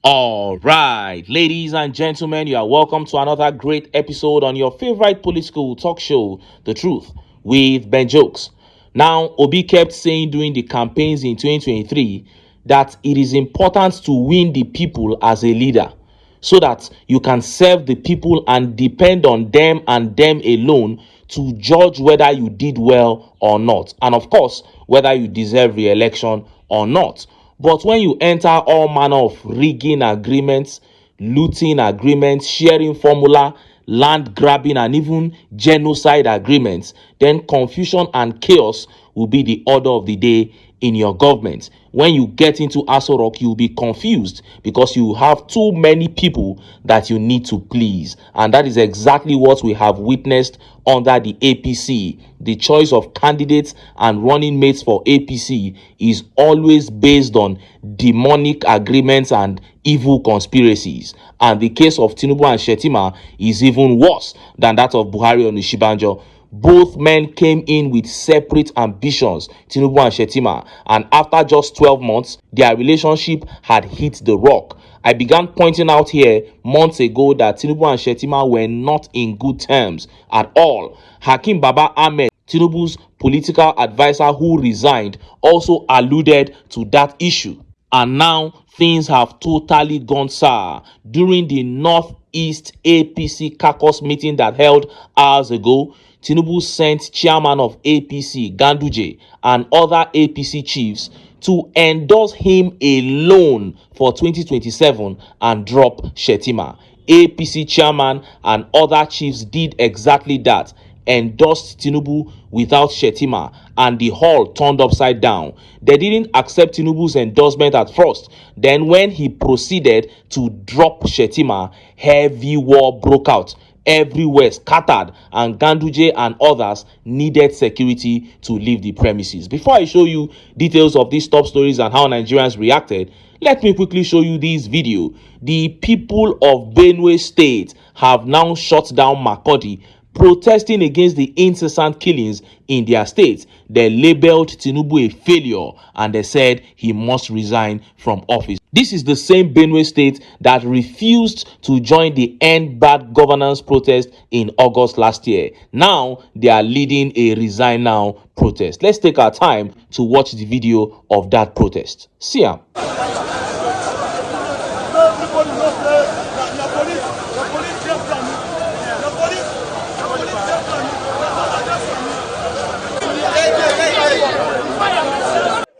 All right, ladies and gentlemen, you are welcome to another great episode on your favorite political talk show, The Truth, with Ben Jokes. Now, Obi kept saying during the campaigns in 2023 that it is important to win the people as a leader so that you can serve the people and depend on them and them alone to judge whether you did well or not. And of course, whether you deserve re-election or not. But when you enter all manner of rigging agreements, looting agreements, sharing formula, land grabbing, and even genocide agreements, then confusion and chaos will be the order of the day in your government. When you get into Aso Rock, you'll be confused because you have too many people that you need to please. And that is exactly what we have witnessed under the APC. The choice of candidates and running mates for APC is always based on demonic agreements and evil conspiracies. And the case of Tinubu and Shettima is even worse than that of Buhari and Ishibanjo. Both men came in with separate ambitions, Tinubu and Shettima, and after just 12 months, their relationship had hit the rock. I began pointing out here months ago that Tinubu and Shettima were not in good terms at all. Hakim Baba Ahmed, Tinubu's political advisor who resigned, also alluded to that issue. And now things have totally gone sour. During the Northeast APC caucus meeting that held hours ago, Tinubu sent chairman of APC, Ganduje, and other APC chiefs to endorse him alone for 2027 and drop Shettima. APC chairman and other chiefs did exactly that, endorsed Tinubu without Shettima, and the hall turned upside down. They didn't accept Tinubu's endorsement at first. Then when he proceeded to drop Shettima, heavy war broke out. Everywhere scattered, and Ganduje and others needed security to leave the premises. Before I show you details of these top stories and how Nigerians reacted, let me quickly show you this video. The people of Benue State have now shut down Makurdi, protesting against the incessant killings in their state. They labeled Tinubu a failure and they said he must resign from office. This is the same Benue State that refused to join the End Bad Governance protest in August last year. Now they are leading a resign now protest. Let's take our time to watch the video of that protest. See ya.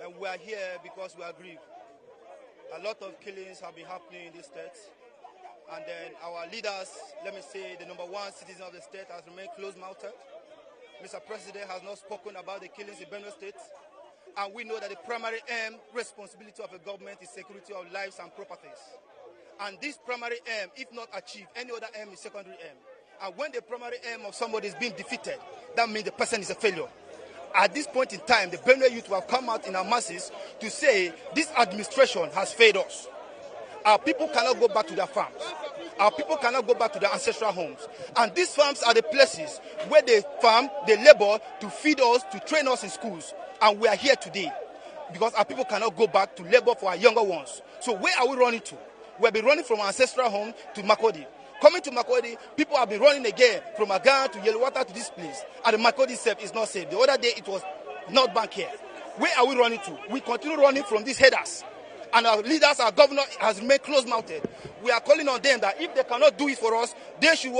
And we are here because we are grieved. A lot of killings have been happening in this state. And then our leaders, let me say, the number one citizen of the state has remained close-mouthed. Mr. President has not spoken about the killings in Benue State. And we know that the primary aim, responsibility of a government is security of lives and properties. And this primary aim, if not achieved, any other aim is secondary aim. And when the primary aim of somebody is being defeated, that means the person is a failure. At this point in time, the Benue youth will have come out in our masses to say this administration has failed us. Our people cannot go back to their farms. Our people cannot go back to their ancestral homes. And these farms are the places where they farm, they labor to feed us, to train us in schools. And we are here today because our people cannot go back to labor for our younger ones. So where are we running to? We've been running from our ancestral home to Makurdi. Coming to Makurdi, people have been running again from Agan to Yellowwater to this place. And the Makurdi itself is not safe. The other day it was not back here. Where are we running to? We continue running from these headers. And our leaders, our governor has remained close-mouthed. We are calling on them that if they cannot do it for us, they should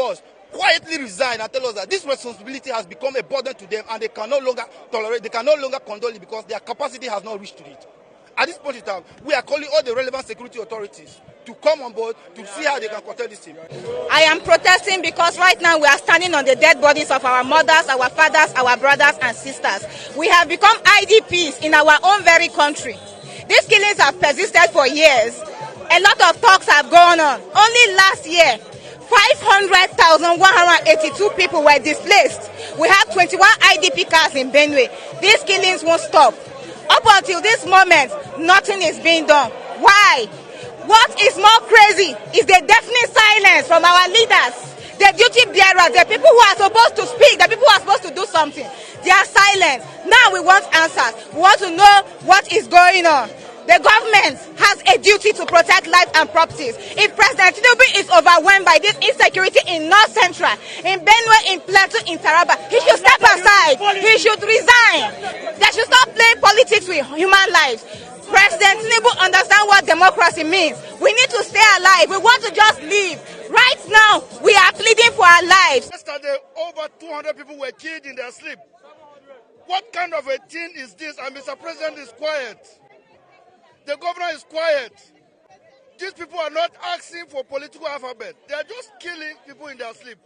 quietly resign and tell us that this responsibility has become a burden to them and they can no longer tolerate, they can no longer condole it because their capacity has not reached to it. At this point in time, we are calling all the relevant security authorities to come on board to see how they can control this thing. I am protesting because right now we are standing on the dead bodies of our mothers, our fathers, our brothers and sisters. We have become IDPs in our own very country. These killings have persisted for years. A lot of talks have gone on. Only last year, 500,182 people were displaced. We have 21 IDP cars in Benue. These killings won't stop. Up until this moment, nothing is being done. Why? What is more crazy is the deafening silence from our leaders, the duty bearers, the people who are supposed to speak, the people who are supposed to do something. They are silent. Now we want answers. We want to know what is going on. The government has a duty to protect life and properties. If President Tinubu is overwhelmed by this insecurity in North Central, in Benue, in Plateau, in Taraba, he should step aside. He should resign. They should stop playing politics with human lives. President Tinubu understands what democracy means. We need to stay alive. We want to just live. Right now, we are pleading for our lives. Yesterday, over 200 people were killed in their sleep. What kind of a thing is this? And Mr. President is quiet. The governor is quiet. These people are not asking for political alphabet. They are just killing people in their sleep.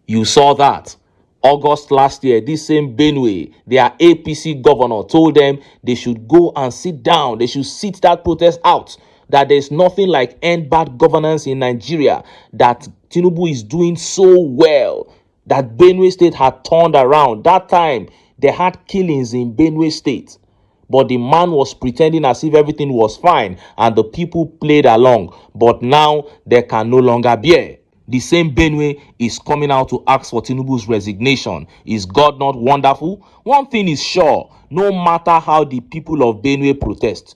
You saw that. August last year, this same Benue, their APC governor told them they should go and sit down. They should sit that protest out. That there's nothing like end bad governance in Nigeria. That Tinubu is doing so well. That Benue State had turned around. That time, they had killings in Benue State. But the man was pretending as if everything was fine and the people played along. But now they can no longer bear. The same Benue is coming out to ask for Tinubu's resignation. Is God not wonderful? One thing is sure, no matter how the people of Benue protest,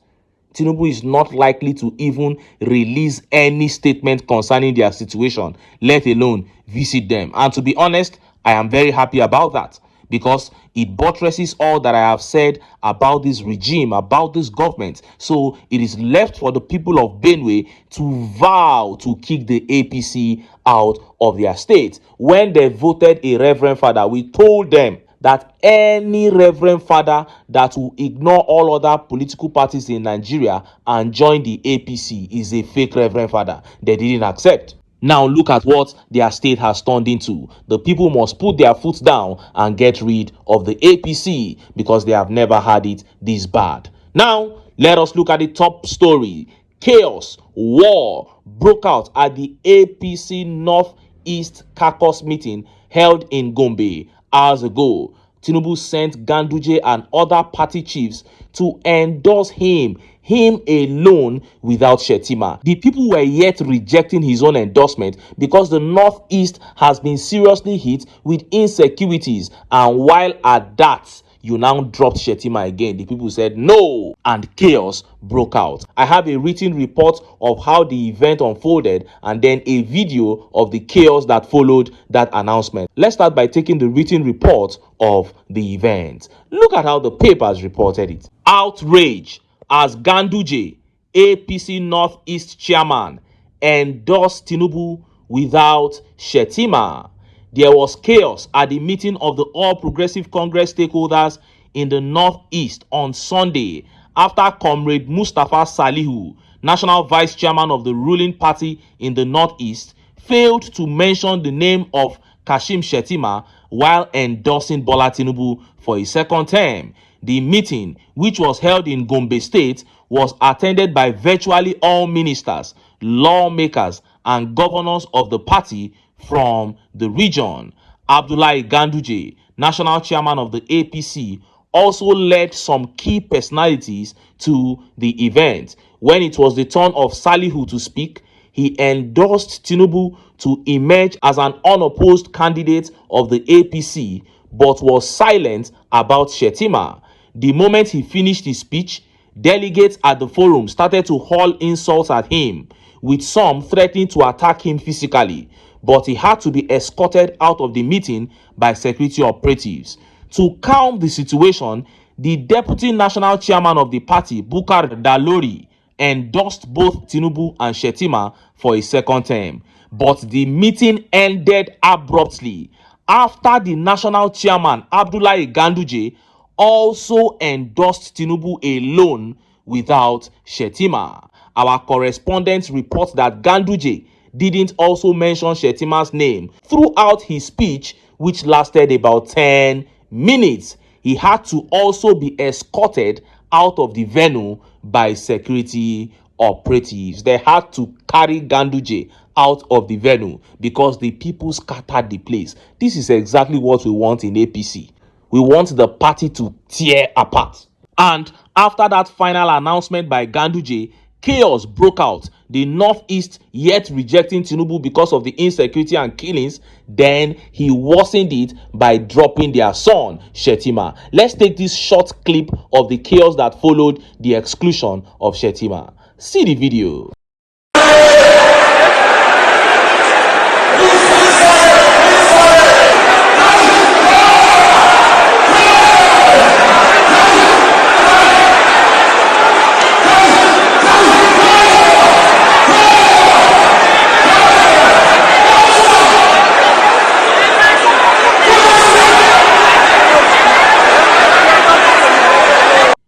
Tinubu is not likely to even release any statement concerning their situation, let alone visit them. And to be honest, I am very happy about that, because it buttresses all that I have said about this regime, about this government. So it is left for the people of Benue to vow to kick the APC out of their state. When they voted a reverend father, we told them that any reverend father that will ignore all other political parties in Nigeria and join the APC is a fake reverend father. They didn't accept. Now look at what their state has turned into. The people must put their foot down and get rid of the APC because they have never had it this bad. Now, let us look at the top story. Chaos, war broke out at the APC Northeast caucus meeting held in Gombe hours ago. Tinubu sent Ganduje and other party chiefs to endorse him alone without Shettima. The people were yet rejecting his own endorsement because the Northeast has been seriously hit with insecurities, and while at that, you now dropped Shettima again, the people said no, and chaos broke out. I have a written report of how the event unfolded and then a video of the chaos that followed that announcement. Let's start by taking the written report of the event. Look at how the papers reported it. Outrage as Ganduje, APC Northeast chairman, endorsed Tinubu without Shettima. There was chaos at the meeting of the All Progressive Congress stakeholders in the Northeast on Sunday after Comrade Mustafa Salihu, national vice chairman of the ruling party in the Northeast, failed to mention the name of Kashim Shettima while endorsing Bola Tinubu for his second term. The meeting, which was held in Gombe State, was attended by virtually all ministers, lawmakers, and governors of the party from the region. Abdullahi Ganduje, national chairman of the APC, also led some key personalities to the event. When it was the turn of Salihu to speak, he endorsed Tinubu to emerge as an unopposed candidate of the APC, but was silent about Shettima. The moment he finished his speech, delegates at the forum started to hurl insults at him, with some threatening to attack him physically, but he had to be escorted out of the meeting by security operatives. To calm the situation, the deputy national chairman of the party, Bukar Dalori, endorsed both Tinubu and Shettima for a second term. But the meeting ended abruptly after the national chairman, Abdullahi Ganduje, also endorsed Tinubu alone without Shettima. Our correspondents report that Ganduje didn't also mention Shettima's name throughout his speech, which lasted about 10 minutes. He had to also be escorted out of the venue by security operatives. They had to carry Ganduje out of the venue because the people scattered the place. This is exactly what we want in APC. We want the party to tear apart. And after that final announcement by Ganduje, chaos broke out the Northeast yet rejecting Tinubu because of the insecurity and killings, then he worsened it by dropping their son, Shettima. Let's take this short clip of the chaos that followed the exclusion of Shettima. See the video.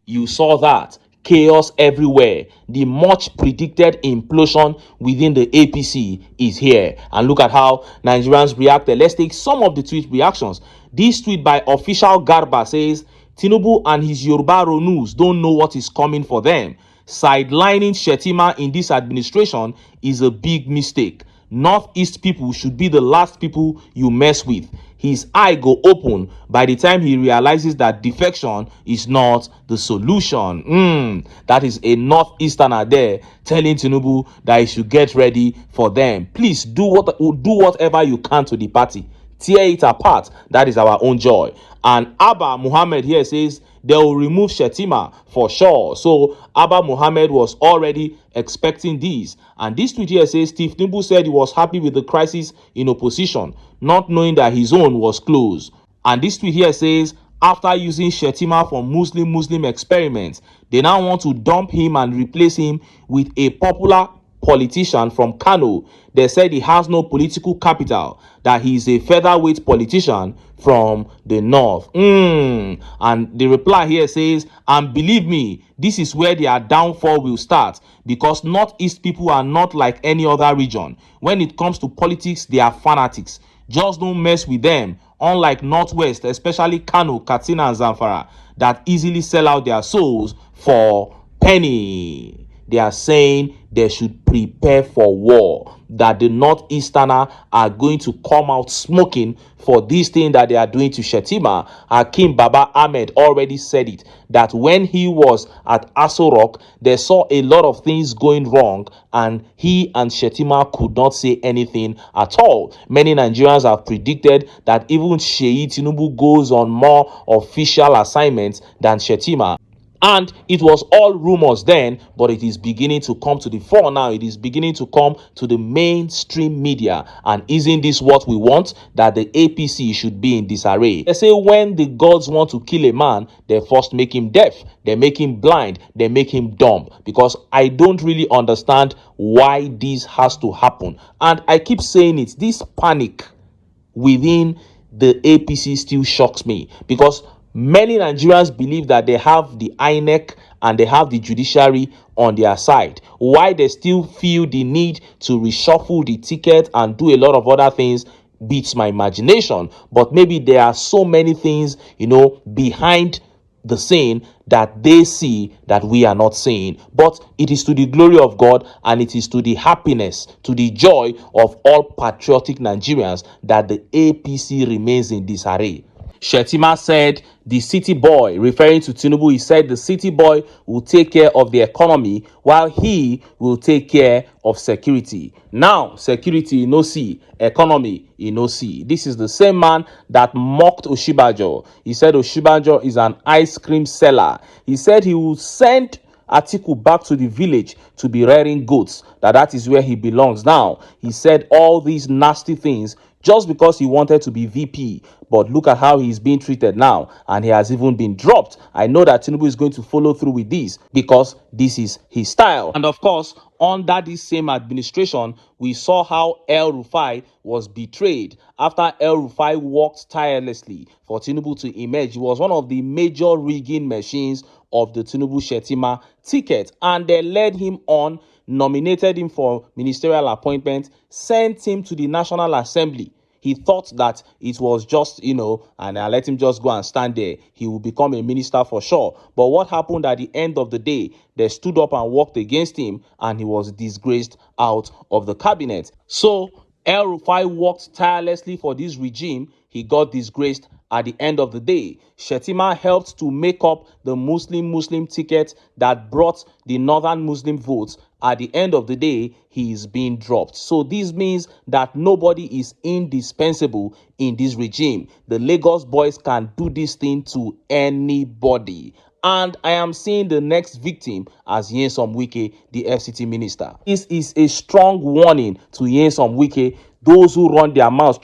You saw that. Chaos everywhere. The much predicted implosion within the APC is here. And look at how Nigerians reacted. Let's take some of the tweet reactions. This tweet by Official Garba says, Tinubu and his Yoruba Ronus don't know what is coming for them. Sidelining Shettima in this administration is a big mistake. Northeast people should be the last people you mess with. His eye go open by the time he realizes that defection is not the solution. That is a Northeasterner there telling Tinubu that he should get ready for them. Please do whatever you can to the party. Tear it apart. That is our own joy. And Abba Muhammad here says they will remove Shettima for sure. So Abba Muhammad was already expecting this. And this tweet here says Steve Tinubu said he was happy with the crisis in opposition, not knowing that his own was closed. And this tweet here says after using Shettima for Muslim experiments, they now want to dump him and replace him with a popular politician from Kano. They said he has no political capital, that he is a featherweight politician from the north. And the reply here says, and believe me, this is where their downfall will start, because Northeast people are not like any other region. When it comes to politics, they are fanatics. Just don't mess with them. Unlike Northwest, especially Kano, Katsina, and Zamfara, that easily sell out their souls for penny. They are saying they should prepare for war, that the Northeasterner are going to come out smoking for this thing that they are doing to Shettima. Hakim Baba Ahmed already said it, that when he was at Aso Rock, they saw a lot of things going wrong and he and Shettima could not say anything at all. Many Nigerians have predicted that even Sheyi Tinubu goes on more official assignments than Shettima. And it was all rumors then, but it is beginning to come to the fore now. It is beginning to come to the mainstream media. And isn't this what we want? That the APC should be in disarray. They say when the gods want to kill a man, they first make him deaf, they make him blind, they make him dumb. Because I don't really understand why this has to happen. And I keep saying it, this panic within the APC still shocks me, because many Nigerians believe that they have the INEC and they have the judiciary on their side. Why they still feel the need to reshuffle the ticket and do a lot of other things beats my imagination. But maybe there are so many things, behind the scene that they see that we are not seeing. But it is to the glory of God, and it is to the happiness, to the joy of all patriotic Nigerians that the APC remains in disarray. Shettima said the city boy, referring to Tinubu, he said the city boy will take care of the economy while he will take care of security. Now, security no see, economy no see. This is the same man that mocked Oshibajo. He said Oshibajo is an ice cream seller. He said he will send Atiku back to the village to be rearing goats, that is where he belongs now. He said all these nasty things just because he wanted to be VP. But look at how he's being treated now, and he has even been dropped. I know that Tinubu is going to follow through with this because this is his style. And of course, under this same administration, we saw how El Rufai was betrayed. After El Rufai worked tirelessly for Tinubu to emerge, he was one of the major rigging machines of the Tinubu-Shettima ticket, and they led him on, nominated him for ministerial appointment, sent him to the National Assembly. He thought that it was just, and I let him just go and stand there. He will become a minister for sure. But what happened at the end of the day? They stood up and worked against him, and he was disgraced out of the cabinet. So El Rufai worked tirelessly for this regime. He got disgraced at the end of the day. Shettima helped to make up the Muslim ticket that brought the northern Muslim votes at the end of the day, he is being dropped. So this means that nobody is indispensable in this regime. The Lagos boys can do this thing to anybody. And I am seeing the next victim as Nyesom Wike, the FCT minister. This is a strong warning to Nyesom Wike, those who run their mouths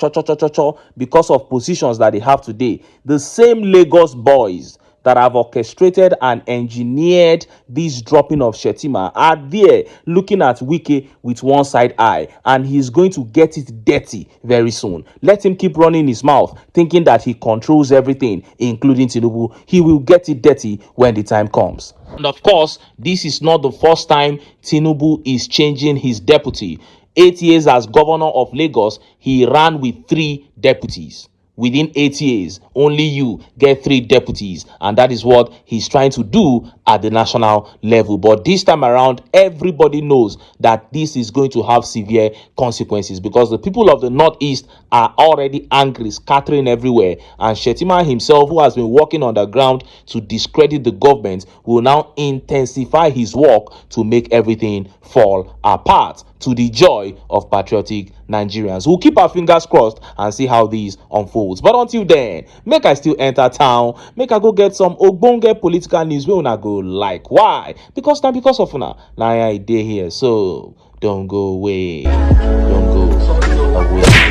because of positions that they have today. The same Lagos boys that have orchestrated and engineered this dropping of Shettima are there looking at Wike with one side eye, and he's going to get it dirty very soon. Let him keep running his mouth thinking that he controls everything, including Tinubu. He will get it dirty when the time comes. And of course, this is not the first time Tinubu is changing his deputy. 8 years as governor of Lagos, he ran with 3 deputies. Within 8 years, only you get 3 deputies, and that is what he's trying to do at the national level. But this time around, everybody knows that this is going to have severe consequences, because the people of the Northeast are already angry, scattering everywhere, and Shettima himself, who has been working on the ground to discredit the government, will now intensify his work to make everything fall apart, to the joy of patriotic Nigerians. We'll keep our fingers crossed and see how these unfolds. But until then, make I still enter town, make I go get some ogbonge political news wey una go like. Why? Because of una na I dey here. So don't go away. Don't go away.